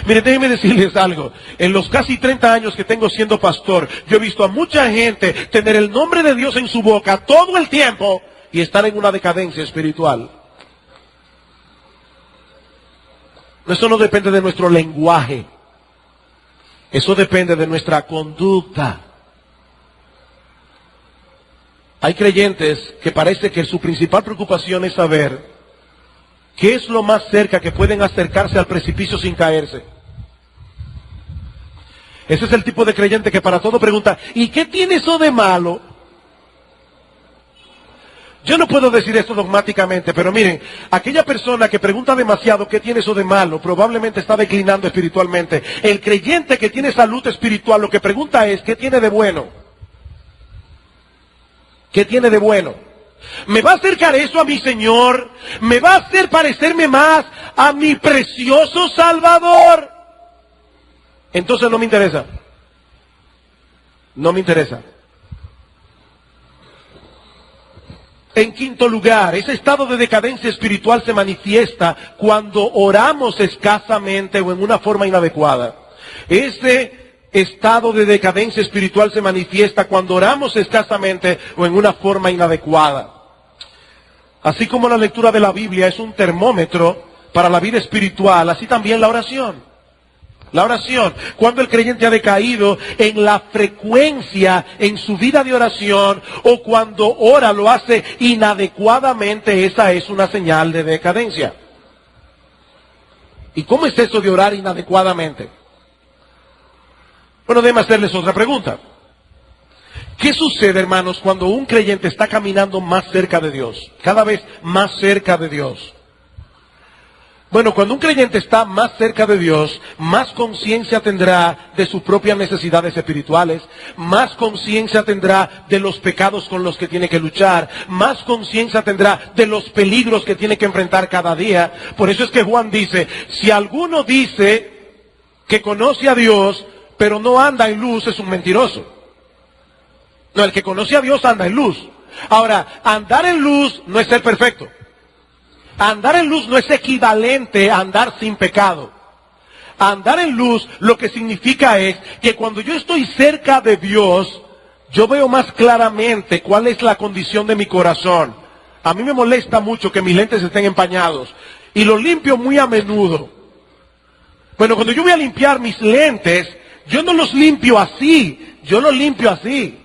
Miren, déjenme decirles algo. En los casi 30 años que tengo siendo pastor, yo he visto a mucha gente tener el nombre de Dios en su boca todo el tiempo y estar en una decadencia espiritual. Eso no depende de nuestro lenguaje. Eso depende de nuestra conducta. Hay creyentes que parece que su principal preocupación es saber ¿qué es lo más cerca que pueden acercarse al precipicio sin caerse? Ese es el tipo de creyente que para todo pregunta, ¿y qué tiene eso de malo? Yo no puedo decir esto dogmáticamente, pero miren, aquella persona que pregunta demasiado ¿qué tiene eso de malo? Probablemente está declinando espiritualmente. El creyente que tiene salud espiritual lo que pregunta es ¿qué tiene de bueno? ¿Qué tiene de bueno? ¿Me va a acercar eso a mi Señor? ¿Me va a hacer parecerme más a mi precioso Salvador? Entonces no me interesa. No me interesa. En quinto lugar, ese estado de decadencia espiritual se manifiesta cuando oramos escasamente o en una forma inadecuada. Ese estado de decadencia espiritual se manifiesta cuando oramos escasamente o en una forma inadecuada. Así como la lectura de la Biblia es un termómetro para la vida espiritual, así también la oración. La oración, cuando el creyente ha decaído en la frecuencia en su vida de oración o cuando ora lo hace inadecuadamente, esa es una señal de decadencia. ¿Y cómo es eso de orar inadecuadamente? Bueno, déjenme hacerles otra pregunta. ¿Qué sucede, hermanos, cuando un creyente está caminando más cerca de Dios? Cada vez más cerca de Dios. Bueno, cuando un creyente está más cerca de Dios, más conciencia tendrá de sus propias necesidades espirituales, más conciencia tendrá de los pecados con los que tiene que luchar, más conciencia tendrá de los peligros que tiene que enfrentar cada día. Por eso es que Juan dice, si alguno dice que conoce a Dios, pero no anda en luz, es un mentiroso. No, el que conoce a Dios anda en luz. Ahora, andar en luz no es ser perfecto. Andar en luz no es equivalente a andar sin pecado. Andar en luz lo que significa es que cuando yo estoy cerca de Dios, yo veo más claramente cuál es la condición de mi corazón. A mí me molesta mucho que mis lentes estén empañados y los limpio muy a menudo. Bueno, cuando yo voy a limpiar mis lentes, yo no los limpio así, yo los limpio así.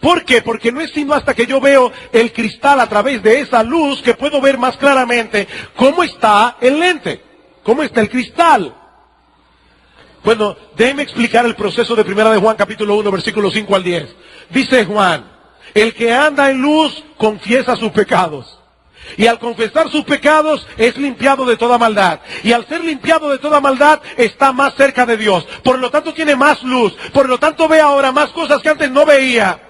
¿Por qué? Porque no es sino hasta que yo veo el cristal a través de esa luz que puedo ver más claramente cómo está el lente, cómo está el cristal. Bueno, déjeme explicar el proceso de Primera de Juan capítulo 1, versículos 5 al 10. Dice Juan, el que anda en luz confiesa sus pecados. Y al confesar sus pecados es limpiado de toda maldad. Y al ser limpiado de toda maldad está más cerca de Dios. Por lo tanto tiene más luz. Por lo tanto ve ahora más cosas que antes no veía.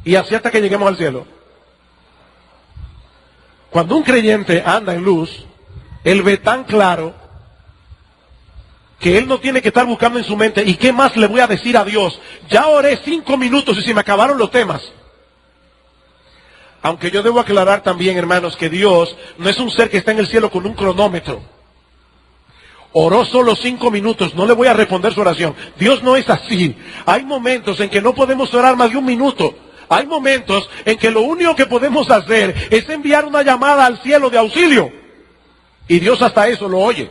Y así hasta que lleguemos al cielo. Cuando un creyente anda en luz, él ve tan claro que él no tiene que estar buscando en su mente, ¿y qué más le voy a decir a Dios? Ya oré 5 minutos y se me acabaron los temas. Aunque yo debo aclarar también, hermanos, que Dios no es un ser que está en el cielo con un cronómetro. Oró solo 5 minutos, no le voy a responder su oración. Dios no es así. Hay momentos en que no podemos orar más de 1 minuto. Hay momentos en que lo único que podemos hacer es enviar una llamada al cielo de auxilio. Y Dios hasta eso lo oye.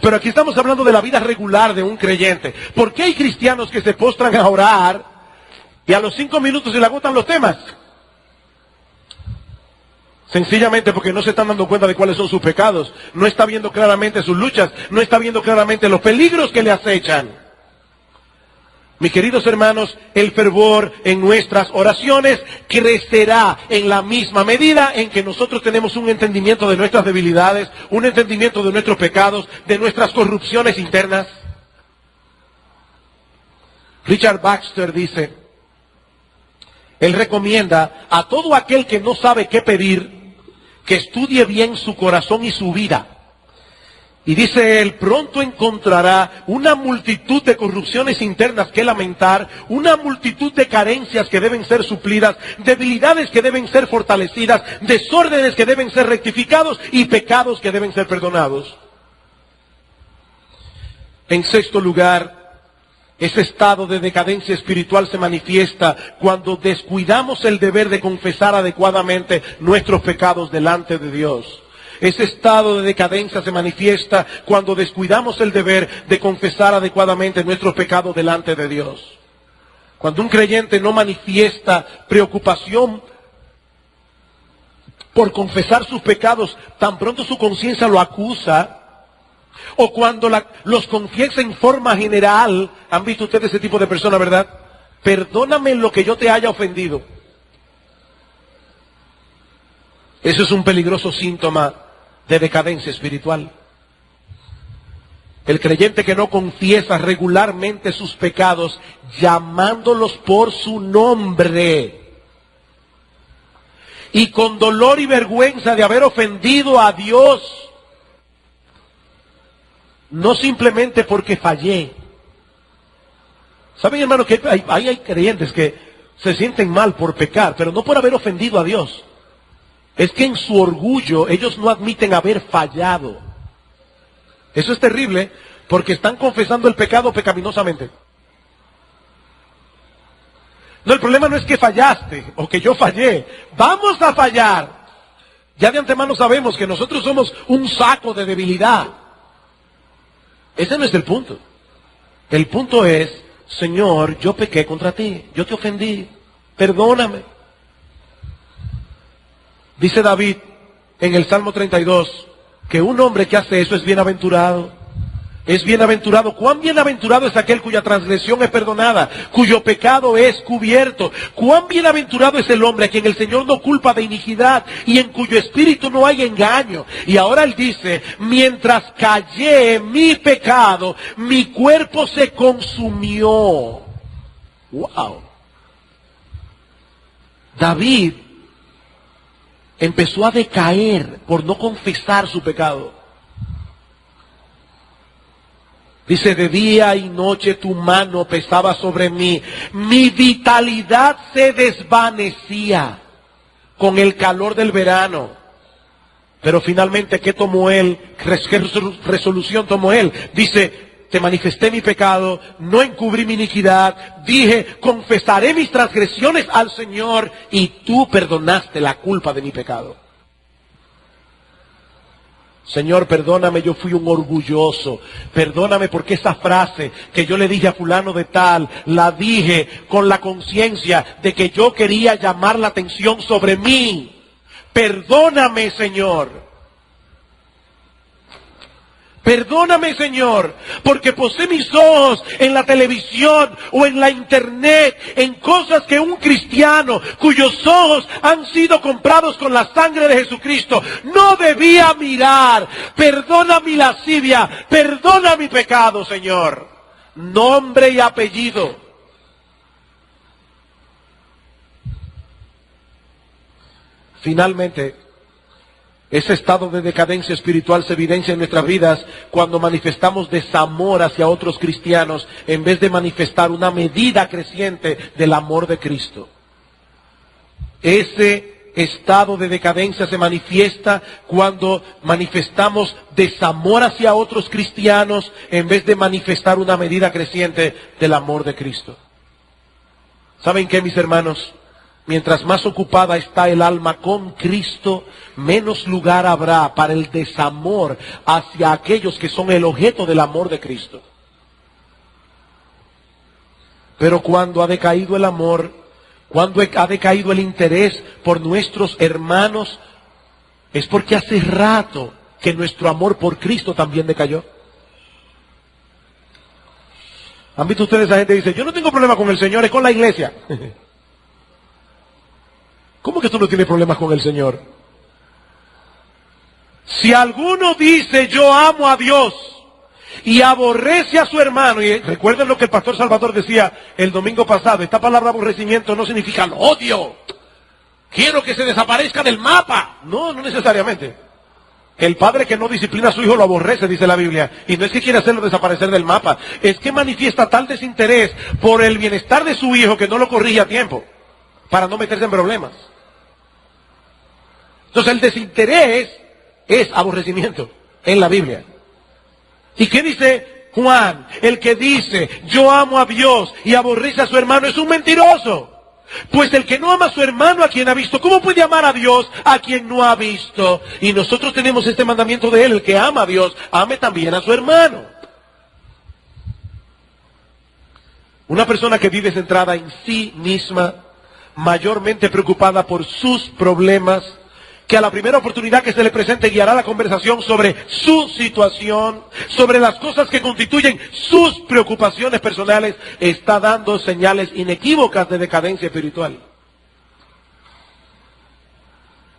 Pero aquí estamos hablando de la vida regular de un creyente. ¿Por qué hay cristianos que se postran a orar y a los 5 minutos se le agotan los temas? Sencillamente porque no se están dando cuenta de cuáles son sus pecados. No está viendo claramente sus luchas. No está viendo claramente los peligros que le acechan. Mis queridos hermanos, el fervor en nuestras oraciones crecerá en la misma medida en que nosotros tenemos un entendimiento de nuestras debilidades, un entendimiento de nuestros pecados, de nuestras corrupciones internas. Richard Baxter dice, él recomienda a todo aquel que no sabe qué pedir, que estudie bien su corazón y su vida. Y dice él, pronto encontrará una multitud de corrupciones internas que lamentar, una multitud de carencias que deben ser suplidas, debilidades que deben ser fortalecidas, desórdenes que deben ser rectificados y pecados que deben ser perdonados. En sexto lugar, ese estado de decadencia espiritual se manifiesta cuando descuidamos el deber de confesar adecuadamente nuestros pecados delante de Dios. Ese estado de decadencia se manifiesta cuando descuidamos el deber de confesar adecuadamente nuestros pecados delante de Dios. Cuando un creyente no manifiesta preocupación por confesar sus pecados, tan pronto su conciencia lo acusa, o cuando los confiesa en forma general. ¿Han visto ustedes ese tipo de persona, verdad? Perdóname lo que yo te haya ofendido. Eso es un peligroso síntoma de decadencia espiritual. El creyente que no confiesa regularmente sus pecados, llamándolos por su nombre, y con dolor y vergüenza de haber ofendido a Dios, no simplemente porque fallé. ¿Saben, hermano, que hay creyentes que se sienten mal por pecar, pero no por haber ofendido a Dios? Es que en su orgullo ellos no admiten haber fallado. Eso es terrible porque están confesando el pecado pecaminosamente. No, el problema no es que fallaste o que yo fallé. Vamos a fallar. Ya de antemano sabemos que nosotros somos un saco de debilidad. Ese no es el punto. El punto es, Señor, yo pequé contra ti, yo te ofendí, perdóname. Dice David en el Salmo 32 que un hombre que hace eso es bienaventurado. Es bienaventurado. ¿Cuán bienaventurado es aquel cuya transgresión es perdonada, cuyo pecado es cubierto? ¿Cuán bienaventurado es el hombre a quien el Señor no culpa de iniquidad y en cuyo espíritu no hay engaño? Y ahora él dice, mientras callé mi pecado, mi cuerpo se consumió. ¡Wow! David empezó a decaer por no confesar su pecado. Dice, de día y noche tu mano pesaba sobre mí. Mi vitalidad se desvanecía con el calor del verano. Pero finalmente, ¿qué tomó él? ¿Qué resolución tomó él? Dice, te manifesté mi pecado, no encubrí mi iniquidad, dije, confesaré mis transgresiones al Señor y tú perdonaste la culpa de mi pecado. Señor, perdóname, yo fui un orgulloso. Perdóname porque esa frase que yo le dije a fulano de tal, la dije con la conciencia de que yo quería llamar la atención sobre mí. Perdóname, Señor. Perdóname, Señor, porque posé mis ojos en la televisión o en la internet, en cosas que un cristiano cuyos ojos han sido comprados con la sangre de Jesucristo no debía mirar. Perdona mi lascivia, perdona mi pecado, Señor. Nombre y apellido. Finalmente, ese estado de decadencia espiritual se evidencia en nuestras vidas cuando manifestamos desamor hacia otros cristianos en vez de manifestar una medida creciente del amor de Cristo. Ese estado de decadencia se manifiesta cuando manifestamos desamor hacia otros cristianos en vez de manifestar una medida creciente del amor de Cristo. ¿Saben qué, mis hermanos? Mientras más ocupada está el alma con Cristo, menos lugar habrá para el desamor hacia aquellos que son el objeto del amor de Cristo. Pero cuando ha decaído el amor, cuando ha decaído el interés por nuestros hermanos, es porque hace rato que nuestro amor por Cristo también decayó. ¿Han visto ustedes a gente que dice, yo no tengo problema con el Señor, es con la iglesia? ¿Cómo que tú no tienes problemas con el Señor? Si alguno dice yo amo a Dios y aborrece a su hermano, y recuerden lo que el pastor Salvador decía el domingo pasado, esta palabra aborrecimiento no significa lo odio, quiero que se desaparezca del mapa. No, no necesariamente. El padre que no disciplina a su hijo lo aborrece, dice la Biblia, y no es que quiera hacerlo desaparecer del mapa, es que manifiesta tal desinterés por el bienestar de su hijo que no lo corrige a tiempo, para no meterse en problemas. Entonces el desinterés es aborrecimiento en la Biblia. ¿Y qué dice Juan? El que dice yo amo a Dios y aborrece a su hermano es un mentiroso. Pues el que no ama a su hermano a quien ha visto, ¿cómo puede amar a Dios a quien no ha visto? Y nosotros tenemos este mandamiento de él, el que ama a Dios, ame también a su hermano. Una persona que vive centrada en sí misma, mayormente preocupada por sus problemas, que a la primera oportunidad que se le presente guiará la conversación sobre su situación, sobre las cosas que constituyen sus preocupaciones personales, está dando señales inequívocas de decadencia espiritual.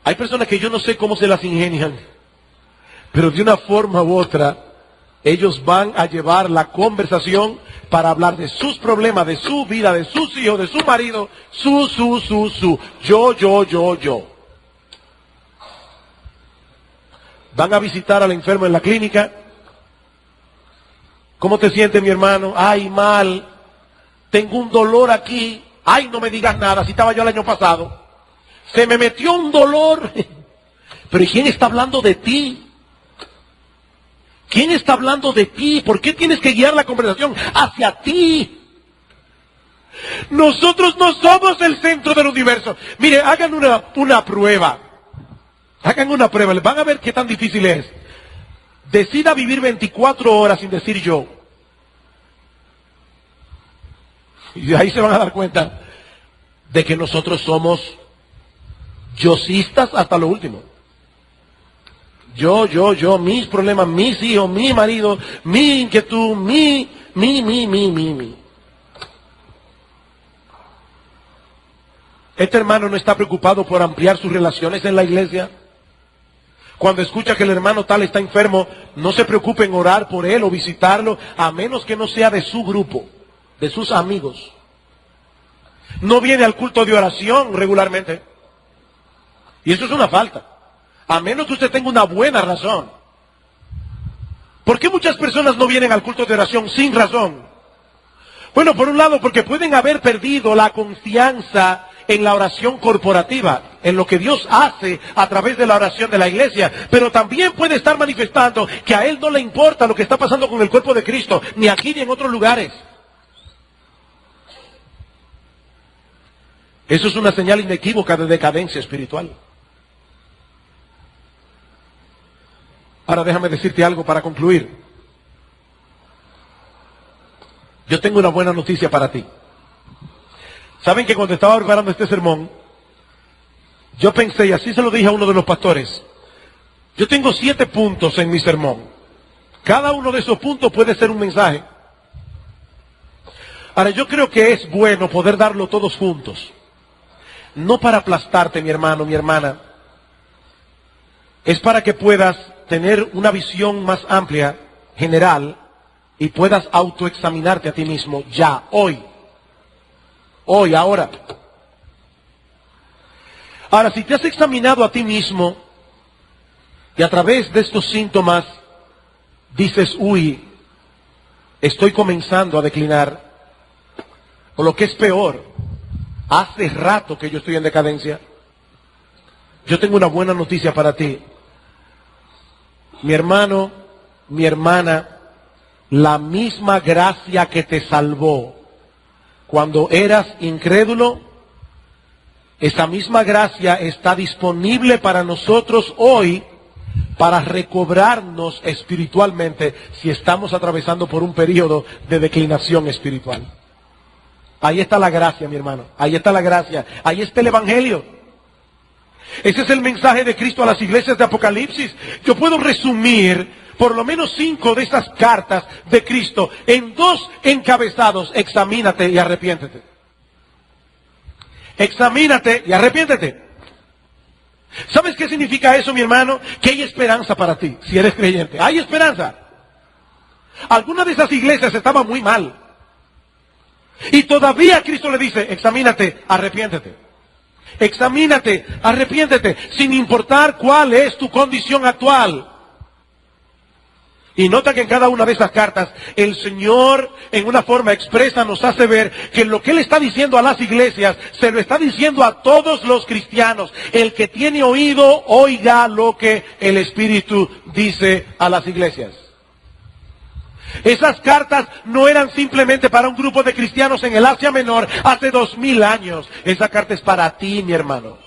Hay personas que yo no sé cómo se las ingenian, pero de una forma u otra, ellos van a llevar la conversación para hablar de sus problemas, de su vida, de sus hijos, de su marido, yo. Van a visitar al enfermo en la clínica. ¿Cómo te sientes, mi hermano? Ay, mal. Tengo un dolor aquí. Ay, no me digas nada, si estaba yo el año pasado. Se me metió un dolor. Pero ¿y quién está hablando de ti? ¿Quién está hablando de ti? ¿Por qué tienes que guiar la conversación hacia ti? Nosotros no somos el centro del universo. Mire, hagan una prueba. Hagan una prueba, van a ver qué tan difícil es. Decida vivir 24 horas sin decir yo. Y de ahí se van a dar cuenta de que nosotros somos yosistas hasta lo último. Yo, mis problemas, mis hijos, mi marido, mi inquietud, mi. Este hermano no está preocupado por ampliar sus relaciones en la iglesia. Cuando escucha que el hermano tal está enfermo, no se preocupe en orar por él o visitarlo, a menos que no sea de su grupo, de sus amigos. No viene al culto de oración regularmente. Y eso es una falta. A menos que usted tenga una buena razón. ¿Por qué muchas personas no vienen al culto de oración sin razón? Bueno, por un lado, porque pueden haber perdido la confianza en la oración corporativa, en lo que Dios hace a través de la oración de la iglesia, pero también puede estar manifestando que a él no le importa lo que está pasando con el cuerpo de Cristo, ni aquí ni en otros lugares. Eso es una señal inequívoca de decadencia espiritual. Ahora déjame decirte algo para concluir. Yo tengo una buena noticia para ti. Saben que cuando estaba preparando este sermón, yo pensé, y así se lo dije a uno de los pastores, yo tengo 7 puntos en mi sermón. Cada uno de esos puntos puede ser un mensaje. Ahora, yo creo que es bueno poder darlo todos juntos. No para aplastarte, mi hermano, mi hermana. Es para que puedas tener una visión más amplia, general, y puedas autoexaminarte a ti mismo ya, hoy. Hoy, ahora. Ahora, si te has examinado a ti mismo y a través de estos síntomas dices, uy, estoy comenzando a declinar, o lo que es peor, hace rato que yo estoy en decadencia, yo tengo una buena noticia para ti. Mi hermano, mi hermana, la misma gracia que te salvó cuando eras incrédulo, esa misma gracia está disponible para nosotros hoy para recobrarnos espiritualmente si estamos atravesando por un periodo de declinación espiritual. Ahí está la gracia, mi hermano. Ahí está la gracia. Ahí está el Evangelio. Ese es el mensaje de Cristo a las iglesias de Apocalipsis. Yo puedo resumir por lo menos 5 de esas cartas de Cristo en 2 encabezados. Examínate y arrepiéntete. Examínate y arrepiéntete. ¿Sabes qué significa eso, mi hermano? Que hay esperanza para ti, si eres creyente. Hay esperanza. Algunas de esas iglesias estaban muy mal. Y todavía Cristo le dice, examínate, arrepiéntete. Examínate, arrepiéntete, sin importar cuál es tu condición actual. Y nota que en cada una de esas cartas, el Señor, en una forma expresa, nos hace ver que lo que Él está diciendo a las iglesias, se lo está diciendo a todos los cristianos. El que tiene oído, oiga lo que el Espíritu dice a las iglesias. Esas cartas no eran simplemente para un grupo de cristianos en el Asia Menor hace 2000 años. Esa carta es para ti, mi hermano.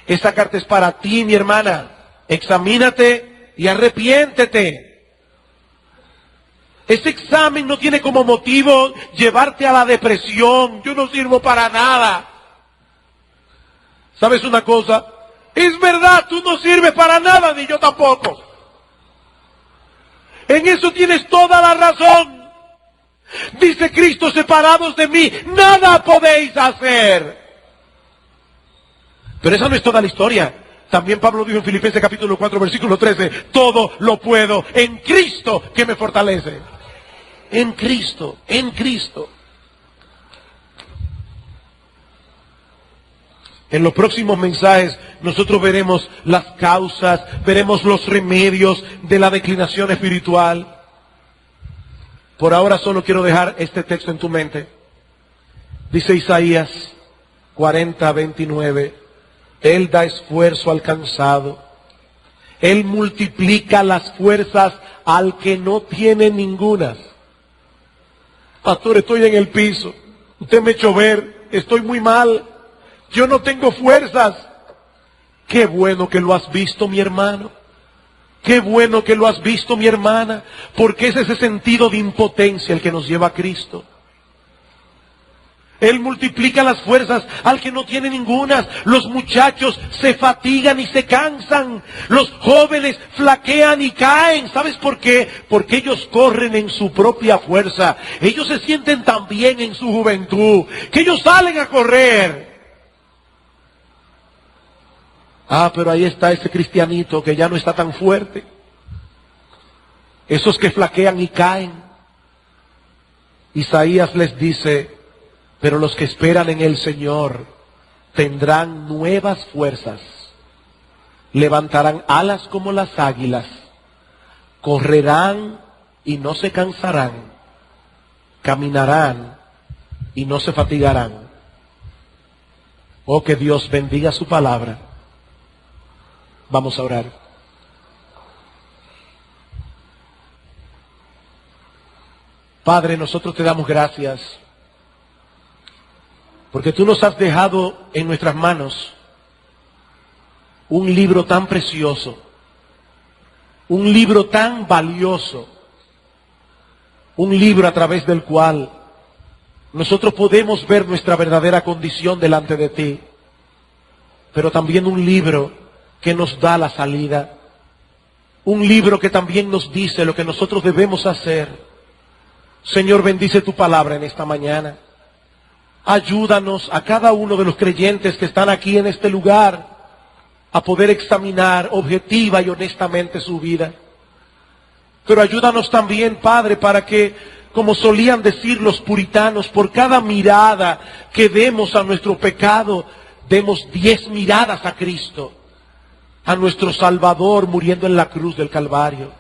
Esa carta es para ti, mi hermana. Examínate y arrepiéntete. Este examen no tiene como motivo llevarte a la depresión. Yo no sirvo para nada. ¿Sabes una cosa? Es verdad, tú no sirves para nada, ni yo tampoco. En eso tienes toda la razón. Dice Cristo, separados de mí, nada podéis hacer. Pero esa no es toda la historia. También Pablo dijo en Filipenses capítulo 4, versículo 13, todo lo puedo en Cristo que me fortalece. En Cristo, en Cristo. En los próximos mensajes nosotros veremos las causas, veremos los remedios de la declinación espiritual. Por ahora solo quiero dejar este texto en tu mente. Dice Isaías 40, 29, Él da esfuerzo al cansado, Él multiplica las fuerzas al que no tiene ningunas. Pastor, estoy en el piso, usted me echó ver, estoy muy mal, yo no tengo fuerzas. Qué bueno que lo has visto, mi hermano. Qué bueno que lo has visto, mi hermana, porque es ese sentido de impotencia el que nos lleva a Cristo. Él multiplica las fuerzas al que no tiene ningunas. Los muchachos se fatigan y se cansan. Los jóvenes flaquean y caen. ¿Sabes por qué? Porque ellos corren en su propia fuerza. Ellos se sienten tan bien en su juventud que ellos salen a correr. Ah, pero ahí está ese cristianito que ya no está tan fuerte. Esos que flaquean y caen. Isaías les dice, pero los que esperan en el Señor tendrán nuevas fuerzas. Levantarán alas como las águilas. Correrán y no se cansarán. Caminarán y no se fatigarán. Oh, que Dios bendiga su palabra. Vamos a orar. Padre, nosotros te damos gracias porque tú nos has dejado en nuestras manos un libro tan precioso, Un libro tan valioso, un libro a través del cual nosotros podemos ver nuestra verdadera condición delante de ti, pero también un libro que nos da la salida, un libro que también nos dice lo que nosotros debemos hacer. Señor, bendice tu palabra en esta mañana. Ayúdanos a cada uno de los creyentes que están aquí en este lugar a poder examinar objetiva y honestamente su vida. Pero ayúdanos también, Padre, para que, como solían decir los puritanos, por cada mirada que demos a nuestro pecado, demos 10 miradas a Cristo, a nuestro Salvador muriendo en la cruz del Calvario.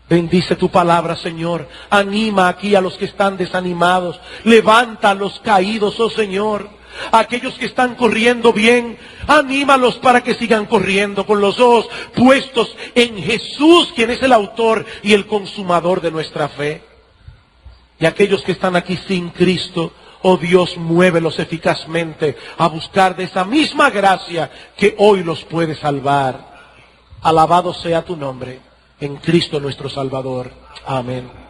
Bendice tu palabra, Señor. Anima aquí a los que están desanimados. Levanta a los caídos, oh Señor. A aquellos que están corriendo bien, anímalos para que sigan corriendo con los ojos puestos en Jesús, quien es el autor y el consumador de nuestra fe. Y aquellos que están aquí sin Cristo, oh Dios, muévelos eficazmente a buscar de esa misma gracia que hoy los puede salvar. Alabado sea tu nombre, en Cristo nuestro Salvador. Amén.